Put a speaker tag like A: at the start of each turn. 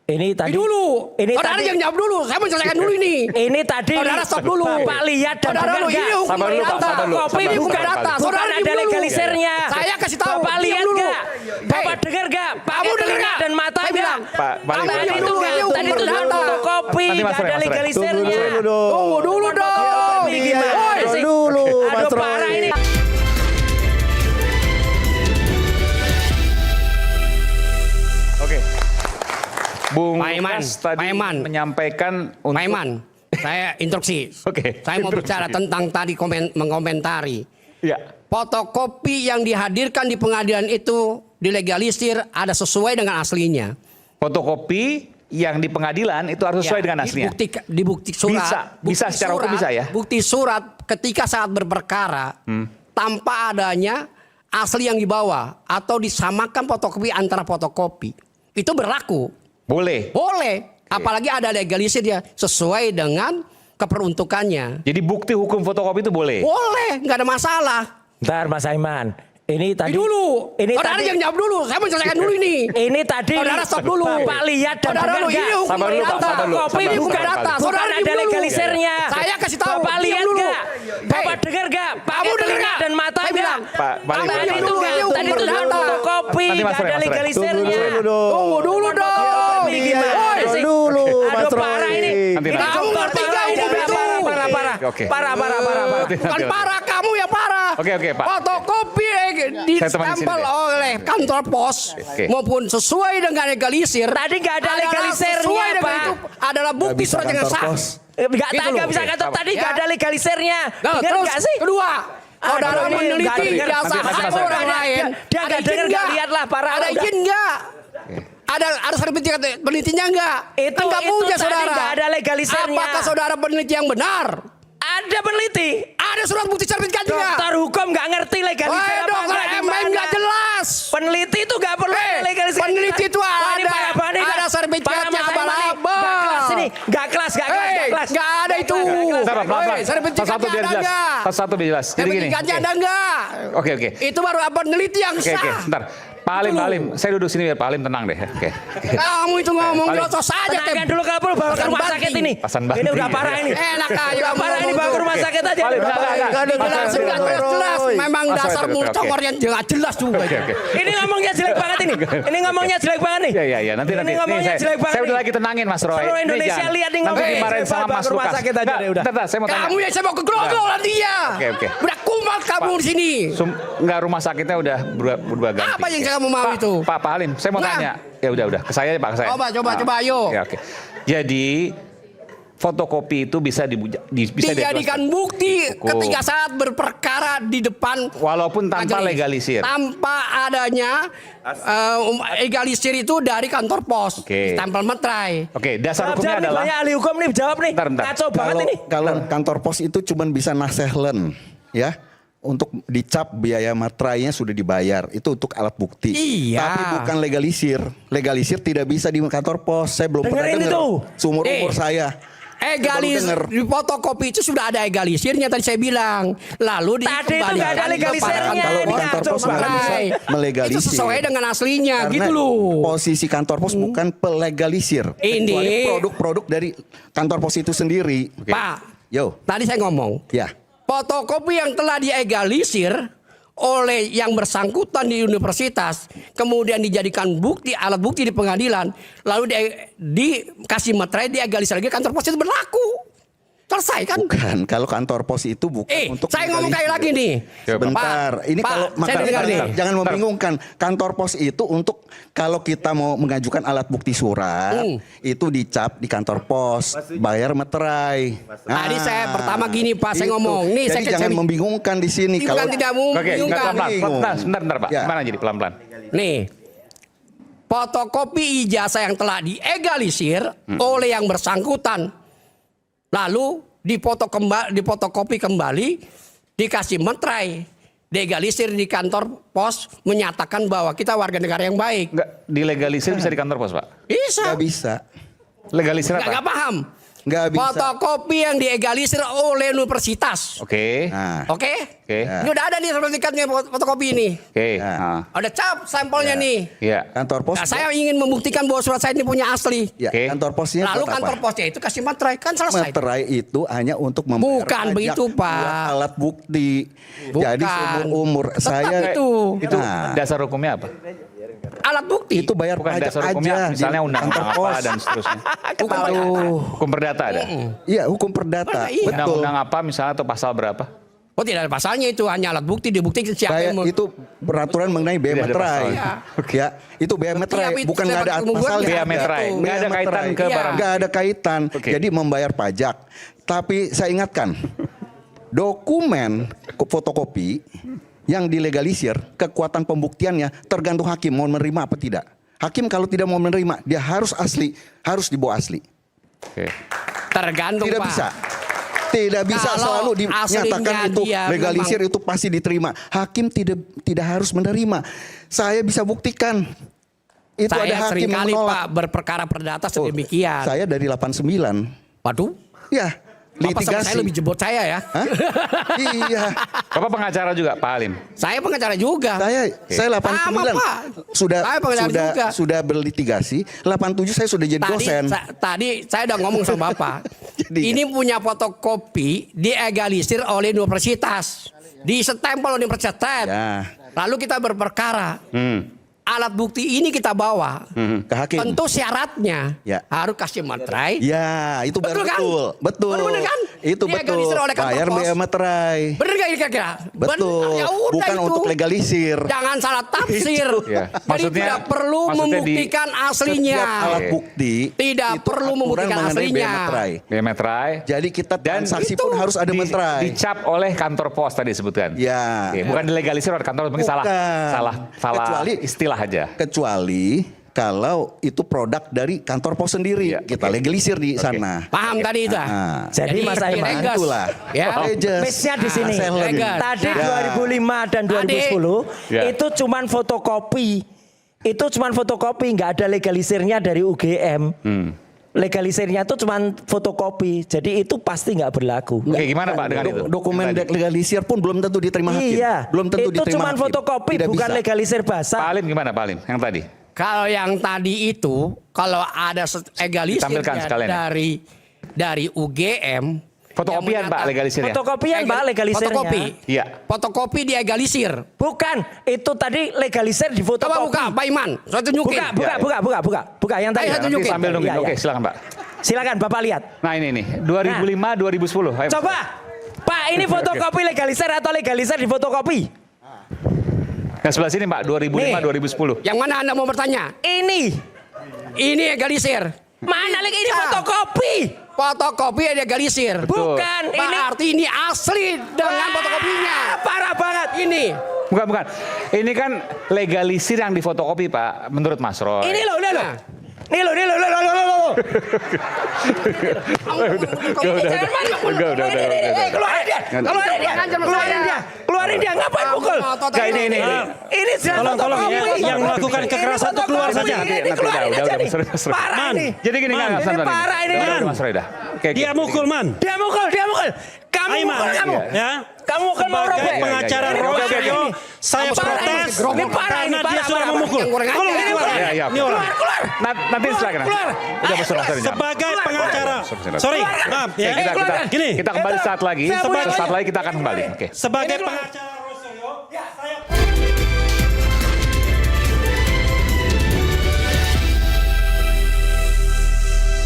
A: Ini tadi
B: dulu.
A: Ini
B: Saudara
A: tadi
B: yang jawab dulu. Saya mau selesaikan dulu ini.
A: Ini tadi
B: Saudara stop dulu.
A: Bapak lihat dan
B: Saudara
A: dengar
B: dulu,
A: nggak?
B: ini hukum
C: Sabar dulu, Pak,
B: perdata.
C: sabar dulu,
B: Kopi
C: sabar
B: ini
C: dulu,
B: hukum
C: sabar
B: perdata.
C: dulu.
B: Saudara
A: Bukan
B: diam
A: ada
B: dulu.
A: legalisirnya.
B: Saya kasih tahu.
A: Bapak
B: diam
A: lihat
B: dulu.
A: nggak? Bapak dengar nggak? Pakai
B: Kamu dengar
A: telinga
B: nggak?
A: dan mata
B: Saya
A: nggak?
B: bilang.
C: Pak, balik,
B: Kamu
C: balik,
B: diam
C: balik.
B: dulu. Ini hukum
A: Tadi itu cuma
B: perdata.
A: fotokopi,
C: Nanti Mas
A: nggak
C: Roy,
A: ada
C: Mas Roy.
A: legalisirnya.
B: Tunggu dulu dong.
A: Ini gimana
B: Woi,
A: sih?
D: dulu, Mas
A: Aduh
D: Roy.
A: parah ini.
C: Oke. Bung
B: Pak Iman,
C: Lukas tadi
B: Pak Iman.
C: menyampaikan untuk
B: Pak Iman, saya instruksi.
C: Oke,
B: Saya mau
C: instruksi.
B: bicara tentang tadi mengomentari.
C: Ya.
B: Fotokopi yang dihadirkan di pengadilan itu dilegalisir ada sesuai dengan aslinya.
C: Fotokopi yang di pengadilan itu harus sesuai
B: Ya,
C: dengan aslinya.
B: Di bukti surat.
C: Bisa
B: bukti
C: secara hukum bisa ya?
B: Bukti surat ketika saat berperkara tanpa adanya asli yang dibawa atau disamakan fotokopi antara fotokopi itu berlaku.
C: Boleh.
B: Boleh. Apalagi ada legalisir ya sesuai dengan keperuntukannya.
C: Jadi bukti hukum fotokopi itu boleh.
B: Boleh, nggak ada masalah.
A: Bentar Mas Aiman. Ini tadi
B: Dulu.
A: Ini
B: Saudara
A: tadi
B: yang jawab dulu. Saya mau selesaikan dulu ini.
A: Ini tadi
B: Saudara stop dulu.
A: Bapak lihat dan
B: Saudara
A: dengar
B: dulu,
A: nggak?
B: ini hukum
C: Sabar dulu, Pak,
B: perdata.
C: sabar dulu,
B: Kopi ini
C: sabar
B: hukum
C: dulu.
B: perdata.
A: Bukan
B: Saudara
A: ada
B: diam dulu.
A: legalisirnya.
B: Saya kasih tahu.
A: Bapak
B: diam
A: lihat
B: dulu.
A: nggak? Bapak dengar nggak? Pakai
B: Kamu dengar
A: telinga
B: nggak?
A: dan mata
B: Saya
A: nggak?
B: bilang.
C: Pak, balik,
B: Kamu
C: balik,
B: diam
C: balik.
B: dulu. Ini hukum
A: Tadi itu cuma
B: perdata.
A: fotokopi,
C: Nanti Mas
A: nggak
C: Roy,
A: ada
C: Mas Roy.
A: legalisirnya.
B: Tunggu dulu dong.
A: Ini gimana
B: Woi,
A: sih?
D: dulu, Mas
A: Aduh
D: Roy.
A: parah ini.
C: Nanti,
A: Ini
C: nanti.
B: Kamu
A: cukup
B: ngerti nggak
A: parah ini.
B: hukum itu?
A: Parah.
C: Oke.
A: Parah.
B: Bukan parah, kamu yang parah.
C: Oke, Pak.
B: Fotokopi di
C: Saya teman di
B: stempel
C: sini, deh.
B: oleh kantor pos
C: Oke.
B: maupun sesuai dengan legalisir.
A: Tadi nggak ada
B: adalah
A: legalisirnya,
B: sesuai dengan
A: Pak.
B: itu adalah bukti
D: bisa
B: surat yang
D: kantor
B: sah.
D: pos.
A: Nggak
B: Gitu loh.
A: bisa kantor
C: Oke,
A: tadi
B: ya.
A: nggak ada legalisirnya.
B: Nah,
A: Dengar
B: terus
A: nggak sih?
B: kedua, saudara
A: Aduh, ini
B: meneliti
A: nggak dengar.
B: jasa
C: Nanti,
B: hak
C: Mas Roy.
B: orang lain.
A: Dia
B: Ada
A: nggak
B: izin
A: dengar, nggak
B: nggak?
A: lihat lah, parah,
B: Ada
A: udah.
B: izin nggak? Ada sertifikat penelitinya nggak?
A: Itu-
B: Kan nggak
A: itu
B: punya
A: tadi
B: saudara.
A: nggak ada legalisirnya.
B: Apakah saudara peneliti yang benar?
A: Ada peneliti.
B: Ada surat bukti sertifikatnya.
A: Dokter hukum nggak ngerti legalisir
B: Wah,
A: apa
B: dokter
A: nggak,
B: MM
A: gimana?
B: nggak jelas.
A: Peneliti itu nggak perlu
B: Eh,
A: legalisir.
B: peneliti itu
A: Wah, ini
B: ada.
A: parah banget nih,
B: Ada
A: Kak.
B: sertifikatnya,
A: Parah, Mas Aiman nih.
B: abal-abal.
A: Nggak kelas ini. Nggak kelas.
B: Nggak ada itu.
C: Bentar, Pak, pelan-pelan.
B: Woi, sertifikatnya
C: Satu biar
B: ada
C: jelas.
B: nggak?
C: Satu biar jelas. Jadi gini.
B: Sertifikatnya ada nggak?
C: Oke.
B: Itu baru peneliti yang
C: Oke,
B: sah.
C: sebentar. Pak Halim, Pak Halim. Saya duduk sini biar Pak Halim tenang deh. Oke.
B: Kamu itu ngomong
C: Paling-
B: jotos saja.
A: Tenangkan dulu kalau perlu bawa ke
B: Pasan
A: rumah
B: banting.
A: sakit ini.
C: Pasan
A: Ini
C: banting.
A: udah parah ini.
B: Enak aja
A: Udah
B: kamu
A: parah ini
B: ngomong
A: bawa ke
B: tuh.
A: rumah sakit aja.
C: Paling enggak.
B: Jelas nggak jelas. Memang
C: Mas Roy,
B: dasar
C: oke.
B: mulut congor yang nggak jelas juga.
C: Oke.
A: Ini ngomongnya jelek banget ini. Ini ngomongnya jelek banget nih.
C: Iya. Nanti.
A: Ini ngomongnya
C: Nih,
A: jelek banget
C: saya udah
A: nih.
C: lagi tenangin Mas Roy.
A: Seluruh
C: Ini
A: Indonesia
C: jangan.
A: lihat nih
C: Nanti
A: ngomongnya.
C: dimarahin sama
A: Bawa
C: Mas
A: ke rumah
C: Lukas.
A: sakit aja
C: Nggak,
A: deh, udah.
C: Bentar, saya mau tanya.
B: Kamu yang saya mau ke grogol nanti ya.
C: Oke.
B: Udah kumat kamu di sini.
C: Enggak, rumah sakitnya udah berubah ganti.
B: Apa yang kamu mau
C: Pak,
B: itu?
C: Pak Halim, saya mau
B: Nah.
C: tanya. Ya udah, ke saya Pak, ke saya.
B: Coba, ayo.
C: Ya, oke. Jadi fotokopi itu bisa bisa
B: Dijadikan bukti
C: Cukup.
B: ketika saat berperkara di depan
C: walaupun tanpa
B: majelis.
C: legalisir.
B: Tanpa adanya legalisir itu dari kantor pos.
C: Oke.
B: Stempel meterai.
C: Oke, dasar hukumnya
A: Jawab nih,
C: adalah
A: banyak ahli hukum nih jawab nih.
C: Bentar.
A: Ngaco banget ini.
D: Kalau kantor pos itu cuman bisa nasehlen, ya. Untuk dicap biaya materainya sudah dibayar. Itu untuk alat bukti.
B: Iya.
D: Tapi bukan legalisir. Legalisir tidak bisa di kantor pos. Saya belum pernah
A: Dengerin
D: dengar.
A: itu.
D: Seumur umur
B: Eh.
D: saya.
B: Egalisir di fotokopi itu sudah ada egalisirnya tadi saya bilang. Lalu
A: Tadi itu nggak ada legalisirnya.
D: Kalau
A: Ini
D: kantor
A: ngaco
D: pos nggak
A: banget.
D: bisa melegalisir.
B: Itu sesuai dengan aslinya
D: Karena
B: gitu loh.
D: posisi kantor pos bukan pelegalisir.
B: Ini-
D: Kecuali produk-produk dari kantor pos itu sendiri.
B: Pak,
D: Yo,
B: tadi saya ngomong.
D: ya.
B: Fotokopi yang telah diegalisir oleh yang bersangkutan di universitas, kemudian dijadikan bukti, alat bukti di pengadilan, lalu dikasih materai, diegalisir lagi, kantor pos itu berlaku. Selesai kan?
D: Bukan, kalau kantor pos itu bukan untuk
B: Saya ngomong kayak lagi nih.
D: Sebentar, ini
B: Pak,
D: kalau
B: saya
D: makanya
B: dengar nih.
D: jangan membingungkan. Kantor pos itu untuk kalau kita mau mengajukan alat bukti surat, itu dicap di kantor pos, bayar meterai.
B: Tadi saya pertama gini, Pak, saya ngomong. Nih,
D: Jadi
B: saya
D: jangan membingungkan di sini.
B: Bukan tidak
C: Oke, enggak
B: membingungkan.
C: pelan-pelan. Sebentar, Pak.
D: Ya.
C: Gimana jadi pelan-pelan?
B: Nih, fotokopi ijazah yang telah diegalisir oleh yang bersangkutan, lalu difotokopi kembali, dikasih meterai, diegalisir di kantor pos, menyatakan bahwa kita warga negara yang baik.
C: Enggak dilegalisir bisa di kantor pos, Pak.
B: Bisa.
D: Nggak bisa.
C: Legalisir apa?
B: Nggak paham.
D: Nggak bisa.
B: Fotokopi yang diegalisir oleh universitas.
C: Oke.
D: Nah,
B: Oke?
C: Oke.
B: Ini udah ada nih sertifikatnya fotokopi ini.
C: Oke.
D: Ya.
C: Ah.
B: Ada cap sampelnya nih.
C: Iya.
D: kantor pos.
B: Nah, saya ingin membuktikan bahwa surat saya ini punya asli.
D: Ya,
C: Oke.
D: kantor posnya
B: Lalu
D: buat apa?
B: kantor posnya itu kasih materai, kan selesai.
D: Materai itu hanya untuk membayar
B: Bukan
D: pajak
B: begitu, Pak.
D: buat alat bukti.
B: Bukan.
D: Jadi umur
B: Tetap
D: saya
B: itu.
C: Itu
D: Nah.
C: dasar hukumnya apa?
B: Alat bukti.
D: itu bayar
C: Bukan
D: pajak
C: dasar
D: aja.
C: hukumnya,
D: di
C: misalnya undang-undang
D: kantor
C: apa
D: pos.
C: dan seterusnya.
B: Bukan
C: Hukum perdata ada.
D: Iya, hukum perdata.
B: Masa iya?
D: Betul.
C: Undang-undang apa misalnya atau pasal berapa?
B: Oh, tidak ada pasalnya, itu hanya alat bukti, dibuktikan siapa
D: Kayak
B: yang mau.
D: itu peraturan mengenai biaya
C: Tidak ada
D: materai.
C: pasalnya.
D: Ya, itu biaya materai,
B: Tapi
D: bukan nggak ada
B: setiap membuat
D: pasalnya.
C: biaya materai.
B: Itu.
C: Nggak ada
D: Biaya
C: kaitan
D: materai.
C: ke
B: Iya.
C: barang.
D: Nggak ada kaitan.
C: Oke.
D: Jadi membayar pajak. Tapi saya ingatkan, dokumen fotokopi yang dilegalisir, kekuatan pembuktiannya tergantung hakim mau menerima apa tidak. Hakim kalau tidak mau menerima, dia harus asli, harus dibawa asli.
C: Oke.
B: Tergantung,
D: Tidak
B: Pak.
D: bisa. Tidak bisa
B: Kalau
D: selalu dinyatakan
B: aslinya
D: itu
B: dia
D: legalisir
B: memang-
D: itu pasti diterima. Hakim tidak harus menerima. Saya bisa buktikan. Itu
B: Saya
D: ada hakim yang
B: seringkali,
D: menolak.
B: Pak, berperkara perdata
D: Oh,
B: sedemikian.
D: Saya dari 89.
B: Waduh,
D: Ya,
B: Bapak sama
D: litigasi.
B: saya lebih jebot saya ya.
D: Hah? Iya.
C: Bapak pengacara juga, Pak Alim.
B: Saya pengacara juga.
D: Saya 89
B: Sama, Pak.
D: sudah
B: Saya pengacara juga.
D: sudah berlitigasi. 87 saya sudah jadi dosen.
B: Tadi saya udah ngomong sama Bapak.
D: Jadi-
B: Ini punya fotokopi diegalisir oleh universitas. Di-stempel oleh universitas.
D: Ya.
B: Lalu kita berperkara.
C: Hmm.
B: Alat bukti ini kita bawa.
D: Ke hakim.
B: Tentu syaratnya
D: Ya.
B: harus kasih materai.
D: Ya, itu
B: Betul
D: baru
B: kan?
D: betul. Betul.
B: Bener kan?
D: Itu
B: Dilegalisir
D: betul.
B: oleh kantor
D: Bayar
B: pos.
D: biaya materai.
B: Bener gak kira-kira?
D: Betul.
B: Ya udah
D: Bukan
B: itu.
D: untuk legalisir.
B: Jangan salah tafsir.
C: Ya.
B: Jadi
C: Maksudnya-
B: tidak perlu
C: maksudnya
B: membuktikan aslinya.
D: Setiap alat bukti
B: Tidak
D: itu
B: perlu
D: aturan
B: membuktikan
D: mengenai
B: aslinya.
D: biaya materai.
C: Biaya materai.
D: Jadi kita
C: Dan
D: transaksi
B: itu
D: pun harus ada materai.
C: Dicap oleh kantor pos tadi sebutkan.
D: Ya.
C: Oke, bukan dilegalisir oleh kantor, mungkin salah
D: Bukan. Kecuali-
C: istilah aja.
D: Kecuali kalau itu produk dari kantor pos sendiri,
C: Iya,
D: kita
C: oke.
D: legalisir di
C: Oke.
D: sana.
B: Paham tadi itu?
D: Ah.
A: Jadi Mas Aiman,
B: diregas.
D: Itulah.
B: Ya.
D: Leges.
A: Miss-nya di sini.
D: Silent.
B: Legas.
A: Tadi
B: Ya.
A: 2005 dan 2010
C: Ya.
A: itu cuman fotokopi. Itu cuman fotokopi, nggak ada legalisirnya dari UGM. Legalisirnya itu cuman fotokopi. Jadi itu pasti nggak berlaku.
C: Oke, gimana Pak dengan itu?
D: Dokumen
C: Yang tadi.
D: legalisir pun belum tentu diterima hakim.
A: Iya.
D: Belum tentu
A: itu
D: diterima
A: cuman
D: hakim.
A: fotokopi,
D: Tidak
A: bukan
D: bisa.
A: legalisir
C: Pak
A: bahasa.
C: Alim gimana Pak Alim? Yang tadi?
B: Kalau yang tadi itu, kalau ada egalisir
C: Ditampilkan sekalian ya.
B: dari UGM.
C: Fotokopian
B: yang
C: Pak legalisirnya.
A: Fotokopian Pak legalisirnya.
B: Fotokopi.
C: Iya.
B: Fotokopi diegalisir.
A: Bukan, itu tadi legalisir di
B: Coba
A: fotokopi.
B: buka, Pak Iman. Saya tunjukin.
A: Buka yang tadi.
B: Ayo,
C: Nanti
B: tunjukin.
C: sambil nungguin.
A: Iya, iya.
C: Oke, silakan Pak.
A: Silakan Bapak lihat.
C: Nah ini nih, 2005 2010. Ayo.
A: Coba, Pak, ini fotokopi legalisir atau legalisir di fotokopi?
C: Yang sebelah sini Pak, 2005
A: Nih.
C: 2010.
B: Yang mana Anda mau bertanya?
A: Ini.
B: Ini egalisir.
A: Mana lagi ini
B: Ah.
A: fotokopi?
B: Fotokopi egalisir.
A: Bukan, ini
B: Berarti ini asli dengan fotokopinya.
A: Parah banget.
B: Ini.
C: Bukan. Ini kan legalisir yang difotokopi Pak, menurut Mas Roy.
A: Ini loh.
B: Nah.
A: Nih loh.
C: Udah.
A: Keluarin dia. Keluarin dia. Ngapain pukul?
C: Enggak, ini.
A: Ini jelas
E: Tolong,
A: fotokopi.
E: yang melakukan kekerasan itu keluar saja.
A: Ini keluarin
C: Udah,
A: aja nih.
C: Mas Roy.
A: Parah
E: Man.
A: ini.
C: Jadi gini
E: Man.
C: kan,
A: Ini parah ini.
C: Udah,
E: Man.
C: Mas Roy dah. Oke,
E: Dia mukul, Man.
A: Dia mukul. Kamu
E: Aiman,
A: mukul kamu.
E: ya.
A: Kamu mukul mau
E: Sebagai
A: robek.
E: pengacara
C: Iya, iya.
E: Roy
C: Oke, oke.
E: Suryo, saya
B: Kamu parah
E: protes
B: ini, Grog.
A: Ini parah,
E: karena
A: ini
E: dia
A: parah,
E: sudah
A: parah.
E: memukul.
B: Yang kurang
E: Tolong
B: ajar.
E: dikeluarkan.
C: Iya, iya.
E: Ini orang.
A: Keluar.
C: Nanti silakan.
A: Keluar.
C: Udah besar Mas Roy.
E: Sebagai pengacara,
C: Silakan.
E: sorry, maaf ya.
C: Kita
E: Gini,
C: kembali saat lagi.
A: Saya punya
C: Saat lagi kita akan kembali. Oke.
E: sebagai
A: Ini keluar.
E: pengacara Roy Suryo, saya